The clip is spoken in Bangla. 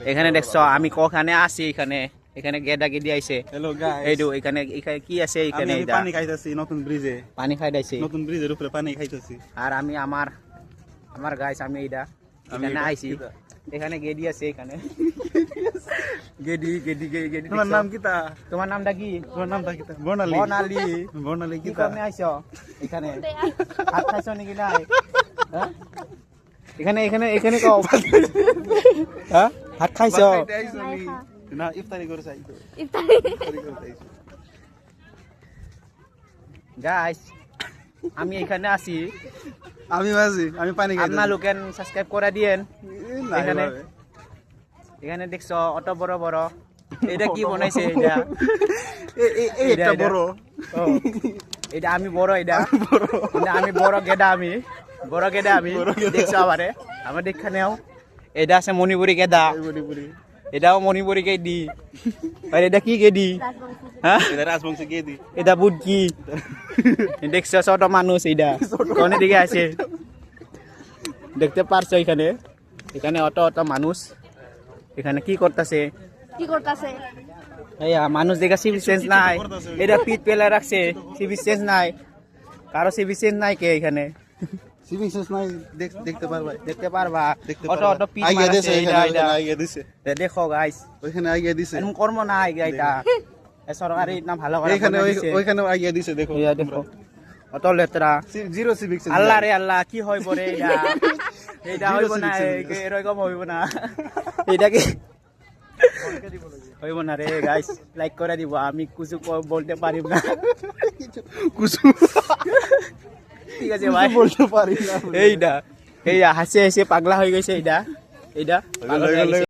এখানে দেখছো আমি কখানে আছি এখানে এখানে গেদা গেদি আইছে হ্যালো গাইস এইটো এখানে এখানে কি আছে এখানে আমি এটা পানি খাইতাছি নতুন ব্রিজে পানি খাইতাছি নতুন ব্রিজের উপরে পানি খাইতাছি আর আমি আমার আমার গাইস আমি এইটা এখানে এটা আইছি কিটা? এখানে গেদি আছে এখানে গেদি গেদি গেদি গেদি তোমার নাম কিতা তোমার নামটা কি তোমার নামটা কিতা বর্ণালী বর্ণালী বর্ণালী কি কিতা কমে আইছো এখানে হাত খাইছো নাকি নাই হ্যাঁ এখানে এখানে এখানে কও হ্যাঁ হাত খাইছো খাইতে আইছো নি? না ইফতারি করে চাইতো ইফতারি ইফতারি করে চাইছো গাইস আমি এখানে আছি আমি বাজি আমি পানি খাইতাছি আপনারা সাবস্ক্রাইব করে দিয়েন না এখানে এভাবে। এখানে দেখছো অত বড় বড় এটা কি বানাইছে এটা এই একটা এটা। বড় ও, এটা আমি বড় এটা এটা আমি বড় গেদা আমি বড় গেদা আমি দেখছো আমারে আমার দেখানেও এটা আছে মণিপুরি গেদা এই বড়ি বড়ি এটাও মণিপুরি গেদি আর এটা কি গেদি হ্যাঁ এটা রাজবংশী কে দি এটা বুট কি দেখছো ছোট মানুষ এইটা কোন দিকে আছে দেখতে পারছো এখানে এখানে অত অত মানুষ এখানে কি করতেছে কি করতেছে এইয়া মানুষ দেখা সিভিল সেন্স নাই এটা পিট পেলে রাখছে সিভিল সেন্স নাই কারো সিভিল সেন্স নাই কে এখানে সিভিং সেন্স নাই দেখতে পারবা দেখতে পারবা দেখতে অত পারবা অত পিট আইয়া মারছে দিছে এটা এখানে এটা আইয়া দিছে দেখো গাইস ওইখানে আইয়া দিছে এরকম কর্ম নাই এটা এ সরকারি না ভালো করে এইখানে বানাই দিছে। ওইখানেও আইয়া দিছে দেখো এইয়া দেখো অত লেতরা জিরো সিভিক সেন্স আল্লাহ রে আল্লাহ কি হইব রে এটা এটা হইব না এরকম হইব না এটা কি হইব না রে গাইস লাইক করে দিব আমি কিছু বলতে পারিব না কুসু ঠিক আছে ভাই বলতে পারি না এইটা এই হাসে হাসে পাগলা হয়ে গেছে এইটা এইটা পাগল হয়ে গেছে।